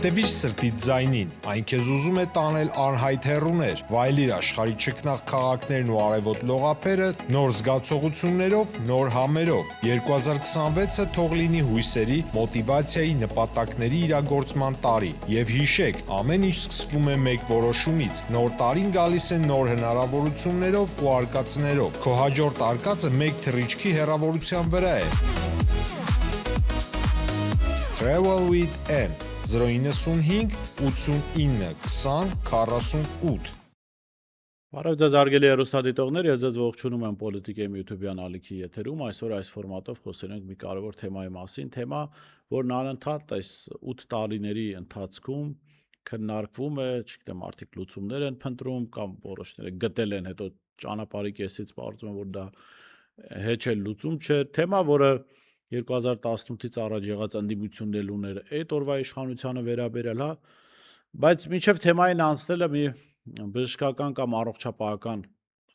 Հետևիր սրտիդ ձայնին, այն քեզ ուզում է տանել անհայտ հեռուներ, վայելիր աշխարհի չքնաղ քաղաքներն ու արևոտ լողափերը նոր զգացողություններով, նոր համերով։ 2026-ը թող լինի հույսերի, մոտիվացիայի, նպատակների իրագործման տարի։ Եվ հիշեք, ամեն ինչ սկսվում է մեկ որոշումից։ Նոր տարին գալիս է նոր հնարավորություններով ու արկածներով։ Քո հաջորդ արկածը մեկ թռիչքի հեռավորության վրա է։ Travel with M 095 89 20 48 Բարև ձեզ արգելի հեռուստադիտողներ, ես ձեզ ողջունում եմ Պոլիտիկայի YouTube-յան ալիքի եթերում, այսօր այս ֆորմատով խոսենք մի կարևոր թեմայի մասին, թեմա, որն անընդհատ այս 8 տարիների ընթացքում քննարկվում է, չգիտեմ, արդյոք լուծումներ են փնտրում կամ որոշները գտել են, հետո ճանապարհի կեսից պարզվում է, որ դա հեչ լուծում չէ, թեմա, որը 2018-ից առաջ եղած ընդդիմություններ ուներ այդ օրվա իշխանությանը վերաբերել, բայց մինչև թեմային անցնելը մի բժշկական կամ առողջապահական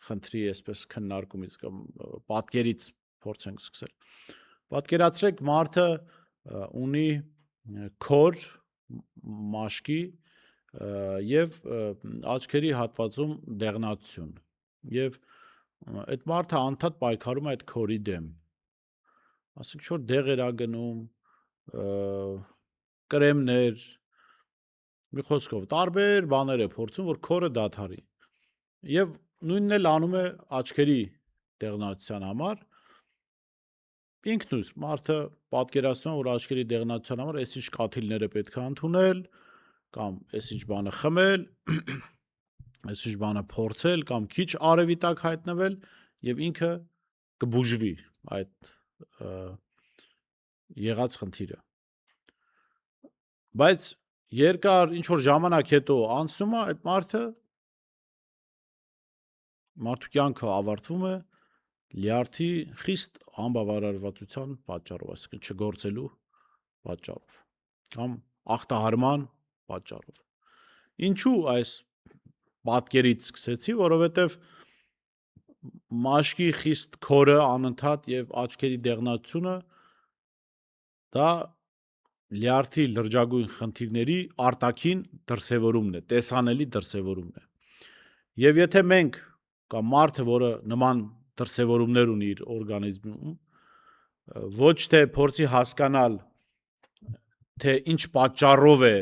խնդրի այսպես քննարկումից կամ պատկերից փորձենք սկսել։ Պատկերացրեք, մարդը ունի քոր, մաշկի եւ աչքերի հատվածում դեղնացություն եւ այդ մարդը անդադ պայքարում է այդ քորի դեմ։ Ասենք որ դեղեր ա գնում, կրեմներ, մի խոսքով տարբեր բաներ է փորձում, որ քորը դադարի։ Եվ նույնն էլ անում է աչքերի դեղնացության համար։ Ինքնուս մարդը պատկերացնում է, որ աչքերի դեղնացության համար այսինչ կաթիլները պետք է ընդունել, կամ այսինչ բանը խմել, այսինչ բանը փորձել, կամ քիչ արևի տակ հայտնվել, եւ ինքը կբուժվի այդ եղած խնդիրը։ Բայց երկար ինչ որ ժամանակ հետո անցնում է, այդ մարդու կյանքը ավարտվում է լյարդի խիստ անբավարարվածության պատճառով, այսինքն չգործելու պատճառով կամ ախտահարման պատճառով։ Ինչու այս պատկերից սկսեցի, որովհետև մաշկի խիստ քորը անընդհատ եւ աչքերի դեղնացությունը դա լյարդի լրջագույն խնդիրների արտաքին դրսևորումն է, տեսանելի դրսևորումն է։ Եվ եթե մենք կամ մարդը, որը նման դրսևորումներ ունի իր օրգանիզմում, ոչ թե փորձի հասկանալ, թե ինչ պատճառով է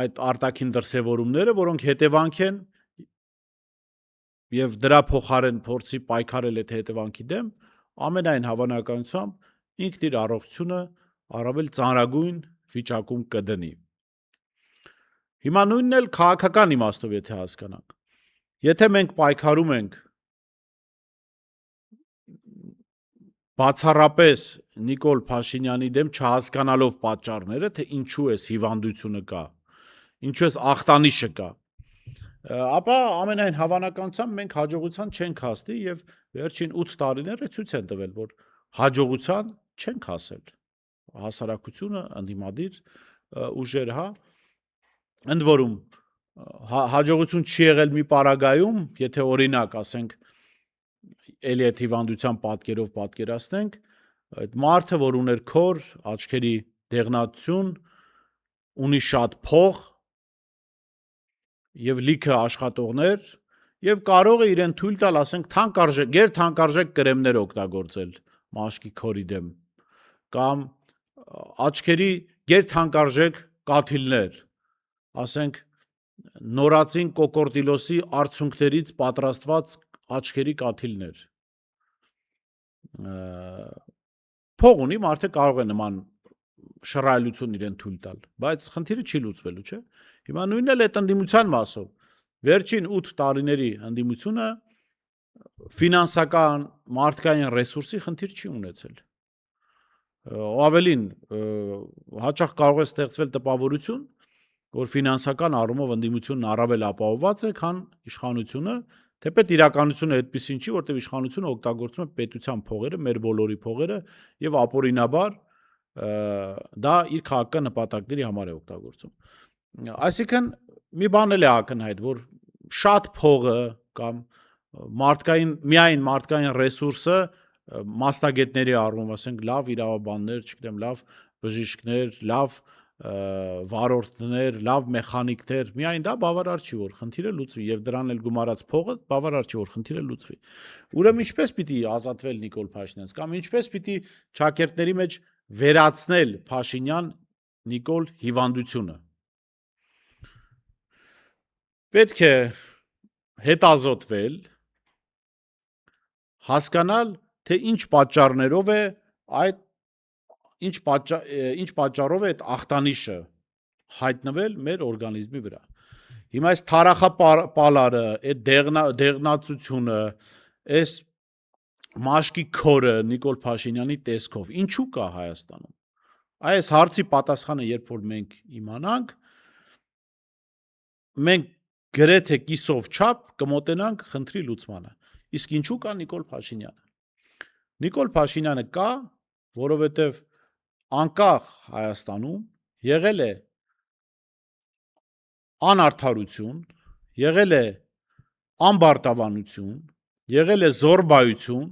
այդ արտաքին դրսևորումները, որոնք հետևանք են, եւ դրա փոխարեն փորձի պայքարել այդ հետևանքի դեմ, ամենայն հավանականությամբ ինքն իր առողջությունը առավել ծանրագույն վիճակում կդնի։ Հիմա նույնն էլ քաղաքական իմաստով եթե հասկանանք։ Եթե մենք պայքարում ենք բացառապես Նիկոլ Փաշինյանի դեմ չհասկանալով պատճառները, թե ինչու էս հիվանդությունը կա, ինչու էս ախտանիշը կա, ապա ամենայն հավանականությամբ մենք հաջողության չենք հասնի եւ վերջին 8 տարիները ցույց են տվել, որ հաջողության չենք հասել։ Հասարակությունը, ընդդիմադիր ուժեր, ընդ որում հաջողություն չի եղել մի պարագայում, եթե օրինակ ասենք էլի այդ հիվանդության պատկերով պատկերացնենք, այդ մարդը, որ ուներ քոր, աչքերի դեղնացություն, ունի շատ փող եւ լիքը աշխատողներ եւ կարող է իրեն թույլ տալ, ասենք, թանկարժեք, գերթանկարժեք կրեմներ օգտագործել մաշկի քորի դեմ կամ աչքերի գերթանկարժեք կաթիլներ, ասենք նորածին կոկորդիլոսի արցունքներից պատրաստված աչքերի կաթիլներ։ Փող ունի, մարդը կարող է նման շռայլություն իրեն թույլ տալ, բայց խնդիրը չի լուծվելու, չէ՞։ Հիմա նույնն էլ այդ ընդդիմության մասով։ Վերջին 8 տարիների ընդդիմությունը ֆինանսական, մարդկային ռեսուրսի խնդիր չի ունեցել։ Ավելին, հաճախ կարող է ստեղծվել տպավորություն, որ ֆինանսական առումով ընդդիմությունն առավել ապահովված է, քան իշխանությունը, թեպետ իրականությունը այդպեսին չի, որտեղ իշխանությունը օգտագործում է պետության փողերը, մեր բոլորի փողերը եւ ապօրինաբար դա իր քաղաքական նպատակների համար է օգտագործում։ Այսինքն մի բան էլ է ակնհայտ, որ շատ փողը կամ միայն մարդկային ռեսուրսը մասնագետների առումով, ասենք լավ իրավաբաններ, չգիտեմ, լավ բժիշկներ, լավ վարորդներ, լավ մեխանիկներ, միայն դա բավարար չի, որ խնդիրը լուծվի եւ դրան էլ գումարած փողը բավարար չի, որ խնդիրը լուծվի։ Ուրեմն ինչպես պիտի ազատվել Նիկոլ Փաշինյանից կամ ինչպես պիտի ճակերտների մեջ վերացնել Փաշինյան Նիկոլ հիվանդությունը։ Պետք է հետազոտվել, հասկանալ, թե ինչ պատճառներով է այդ ինչ պատճառով է այդ ախտանիշը հայտնվել մեր օրգանիզմի վրա։ Հիմա այս թարախապալարը, այդ դեղնացությունը, այս մաշկի քորը Նիկոլ Փաշինյանի տեսքով ինչու կա Հայաստանում։ Այս հարցի պատասխանը երբ որ մենք իմանանք, մենք գրեթե կիսով չափ կմոտենանք խնդրի լուծմանը։ Իսկ ինչու կա Նիկոլ Փաշինյանը։ Նիկոլ Փաշինյանը կա, որովհետև անկախ Հայաստանում եղել է անարդարություն, եղել է անբարտավանություն, եղել է զորբայություն,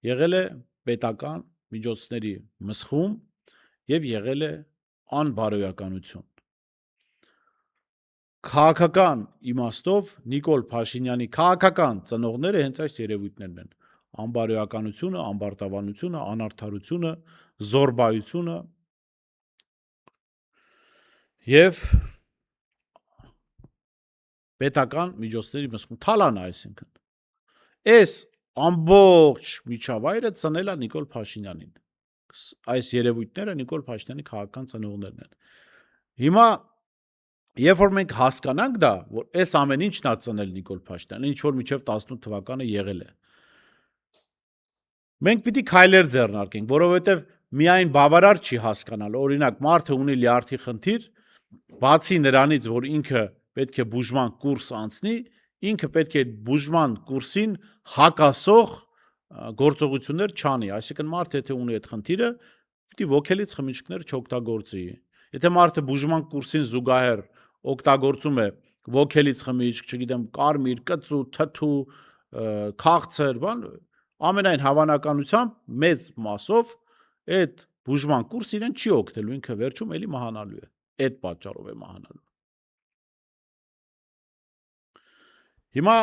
եղել է պետական միջոցների մսխում եւ եղել է անբարոյականություն։ Քաղաքական իմաստով Նիկոլ Փաշինյանի քաղաքական ծնողները հենց այս երևույթներն են. անբարոյականությունը, անբարտավանությունը, անարդարությունը, զորբայությունը եւ պետական միջոցների մսխում թալանը, այսինքն այս ամբողջ միջավայրը ծնել է Նիկոլ Փաշինյանին։ Այս երևույթները Նիկոլ Փաշինյանի քաղաքական ծնողներն են։ Հիմա երբ որ մենք հասկանանք դա, որ այս ամեն ինչն է ծնել Նիկոլ Փաշինյանը, ինչ որ մինչև 18 թվականը եղել է, մենք պիտի քայլեր ձեռնարկենք, որովհետև միայն բավարար չի հասկանալ, օրինակ մարդը ունի լյարդի խնդիր, բացի նրանից, որ ինքը պետք է բուժման կուրս անցնի, ինքը պետք է բուժման կուրսին հակասող գործողություններ չանի, այսինքն մարդը եթե ունի այդ խնդիրը, պիտի ոգելից խմիչքներ չօգտագործի։ Եթե մարդը բուժման կուրսին զուգահեռ օգտագործում է ոգելից խմիչք, չգիտեմ, կարմիր, կծու, թթու, քաղցր, բան, ամենայն հավանականությամբ մեծ մասով այդ բուժման կուրս իրեն չի օգնելու, ինքը վերջում էլի մահանալու է։ Այդ պատճառով է մահանալու։ Հիմա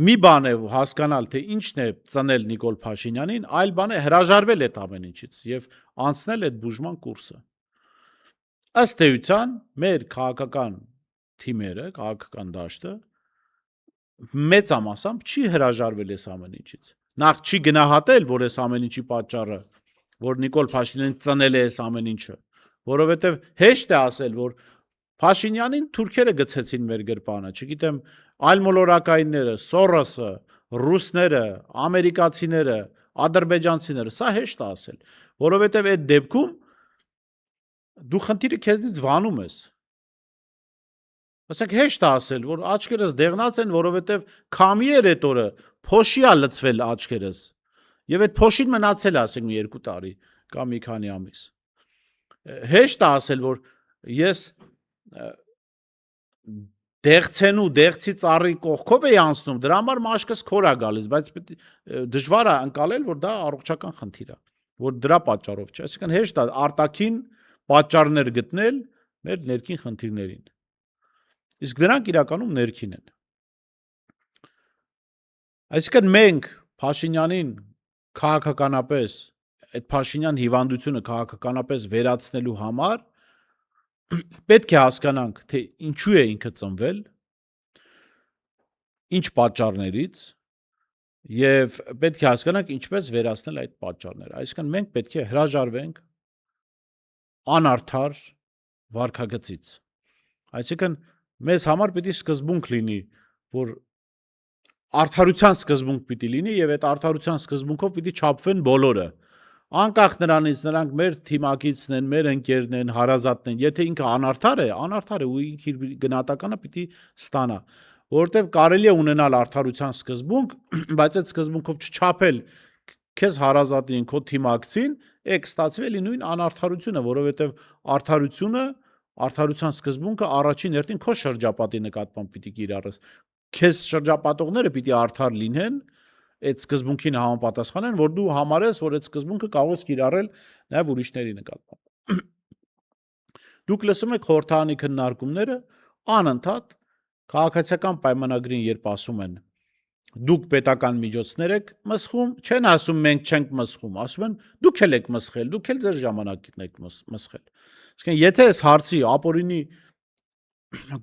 մի բան է հասկանալ, թե ինչն է ծնել Նիկոլ Փաշինյանին, այլ բան է հրաժարվել այդ ամեն ինչից եւ անցնել այդ բուժման կուրսը։ Ըստ էության, մեր քաղաքական թիմերը, քաղաքական դաշտը մեծամասամբ չի հրաժարվել այս ամեն ինչից։ Նախ չի գնահատել, որ այս ամեն ինչի պատճառը, որ Նիկոլ Փաշինյանին ծնել է այս ամեն ինչը, որովհետև հեշտ է ասել, որ Փաշինյանին թուրքերը գցեցին մեր գրպանը, չգիտեմ, այլմոլորակայինները, Սորոսը, ռուսները, ամերիկացիները, ադրբեջանցիները, սա հեշտ է ասել, որովհետև այդ դեպքում դու խնդիրը քեզնից վանում ես։ Ասենք հեշտ է ասել, որ աչքերս դեղնած են, որովհետև քամի էր այդ օրը, փոշի է լցվել աչքերս։ Եվ այդ փոշին մնացել է, ասենք, 2 տարի կամ մի քանի ամիս։ Հեշտ է ասել, որ ես դեղցենու, դեղցի ծառի կողքով էի անցնում, դրա համար մաշկս քոր է գալիս, բայց դժվար է ընկալել, որ դա առողջական խնդիր է, որ դրա պատճառով չէ։ Այսինքն հեշտ է արտաքին պատճառներ գտնել մեր ներքին խնդիրներին։ Իսկ դրանք իրականում ներքին են։ Այսինքն մենք Փաշինյանին քաղաքականապես, այդ Փաշինյան հիվանդությունը քաղաքականապես վերացնելու համար պետք է հասկանանք, թե ինչու է ինքը ծնվել, ինչ պատճառներից եւ պետք է հասկանանք ինչպես վերացնել այդ պատճառները։ Այսինքն մենք պետք է հրաժարվենք անարդար վարքագծից։ Այսինքն մեզ համար պիտի սկզբունք լինի, որ արդարության սկզբունք պիտի լինի եւ այդ արդարության սկզբունքով պիտի չափվեն բոլորը։ Անկախ նրանից նրանք մեր թիմակիցն են, մեր ընկերն են, հարազատն են, եթե ինքը անարդար է ու ինքը իր գնահատականը պիտի ստանա, որովհետեւ կարելի է ունենալ արդարության սկզբունք, բայց այդ սկզբունքով չչափել քեզ հարազատին, քո թիմակցին, կստացվի էլի նույն անարդարությունը, որովհետեւ արդարության սկզբունքը առաջին հերթին քո շրջապատի նկատմամբ պիտի կիրառես։ Քեզ շրջապատողները պիտի արդար լինեն, այդ սկզբունքին համապատասխանեն, որ դու համարես, որ այդ սկզբունքը կարող ես կիրառել նաև ուրիշների նկատմամբ։ Դուք լսում եք խորհրդարանի քննարկումները անընդհատ քաղաքացիական պայմանագրին երբ ասում են դուք պետական միջոցներ եք մսխում, չեն ասում մենք չենք մսխում, ասում են դուք էլ եք մսխել, դուք էլ ձեր ժամանակին եք մսխել։ Իսկեն եթե այս հարցի ապօրինի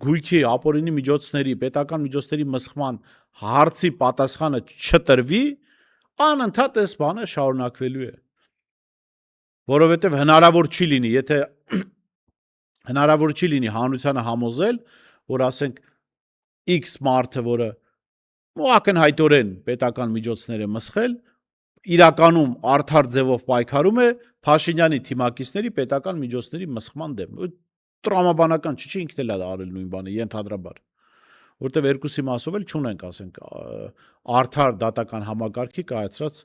գույքի, ապօրինի միջոցների, պետական միջոցների մսխման հարցի պատասխանը չտրվի, անընդհատ այս բանը շարունակվելու է։ Որովհետև հնարավոր չի լինի, եթե հնարավոր չի լինի հանրությանը համոզել, որ ասենք X մարդը, որը ակնհայտորեն պետական միջոցներ է մսխել, իրականում արդար ձևով պայքարում է Փաշինյանի թիմակիցների պետական միջոցների մսխման դեմ։ Տրամաբանական չի, ինքն էլ է արել նույն բանը, ենթադրաբար։ Որտեվ երկուսի մասով էլ չունենք, ասենք, արդար դատական համակարգի կայացրած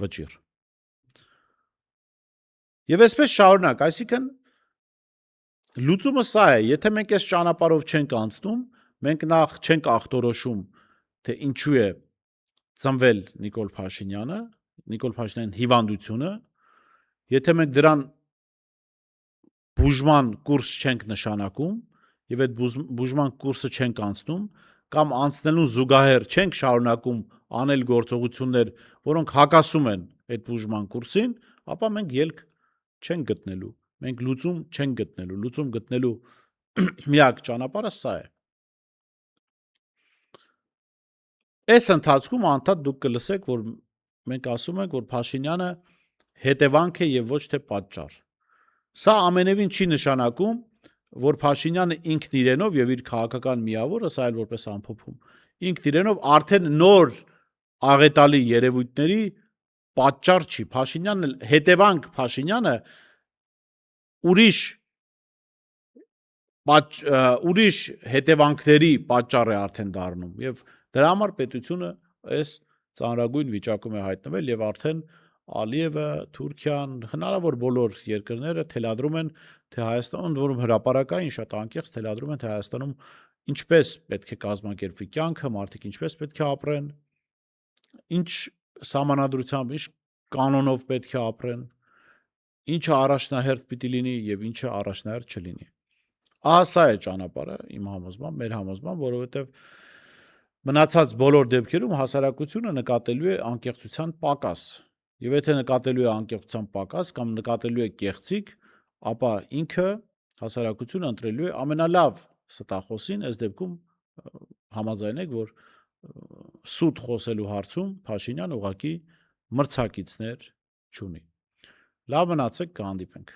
վճիռ։ Եվ այսպես շարունակ, այսինքն լուծումը սա է, եթե մենք այս ճանապարհով չենք անցնում, մենք նախ չենք ախտորոշում, թե ինչու է ծնվել Նիկոլ Փաշինյանը, Նիկոլ Փաշինյանի հիվանդությունը, եթե մենք դրան բուժման կուրս չենք նշանակում եւ այդ բուժման կուրսը չենք անցնում կամ անցնելուն զուգահեռ չենք շարունակում անել գործողություններ, որոնք հակասում են այդ բուժման կուրսին, ապա մենք ելք չենք գտնելու, մենք լուծում չենք գտնելու, լուծում գտնելու միակ ճանապարհը սա է։ Այս ընթացքում անդադ դուք կլսեք, որ մենք ասում ենք, որ Փաշինյանը հետևանք է եւ ոչ թե պատճառ։ Սա ամենևին չի նշանակում, որ Փաշինյանը ինքն իրենով եւ իր քաղաքական միավորը, սա այլ որպես ամփոփում, ինքն իրենով արդեն նոր աղետալի երևույթների պատճառ չի։ Փաշինյանը հետևանք Փաշինյանը ուրիշ հետևանքների պատճառ է արդեն դառնում եւ դրա համար պետությունը այս ծանրագույն վիճակում է հայտնվել եւ արդեն Ալիևը, Թուրքիան, հնարավոր բոլոր երկրները թելադրում են, թե Հայաստանում, որում հրապարակային շատ անկեղծ թելադրում են, թե Հայաստանում ինչպես պետք է կազմակերպվի կյանքը, մարդիկ ինչպես պետք է ապրեն, ինչ սահմանադրությամբ, ինչ կանոնով պետք է ապրեն, ինչը առաջնահերթ պիտի լինի եւ ինչը առաջնահերթ չլինի։ Ահա սա է ճանապարհը իմ համոզմամբ, մեր համոզմամբ, որովհետեւ մնացած բոլոր դեպքերում հասարակությունը նկատելու է անկեղծության պակաս։ Եվ եթե նկատելու է անկեղծության պակաս կամ նկատելու է կեղծիք, ապա ինքը հասարակությունը ընտրելու է ամենալավ ստախոսին, այս դեպքում համաձայնեք, որ սուտ խոսելու հարցում Փաշինյան ուղղակի մրցակիցներ չունի։ Լավ մնացեք, կհանդիպենք։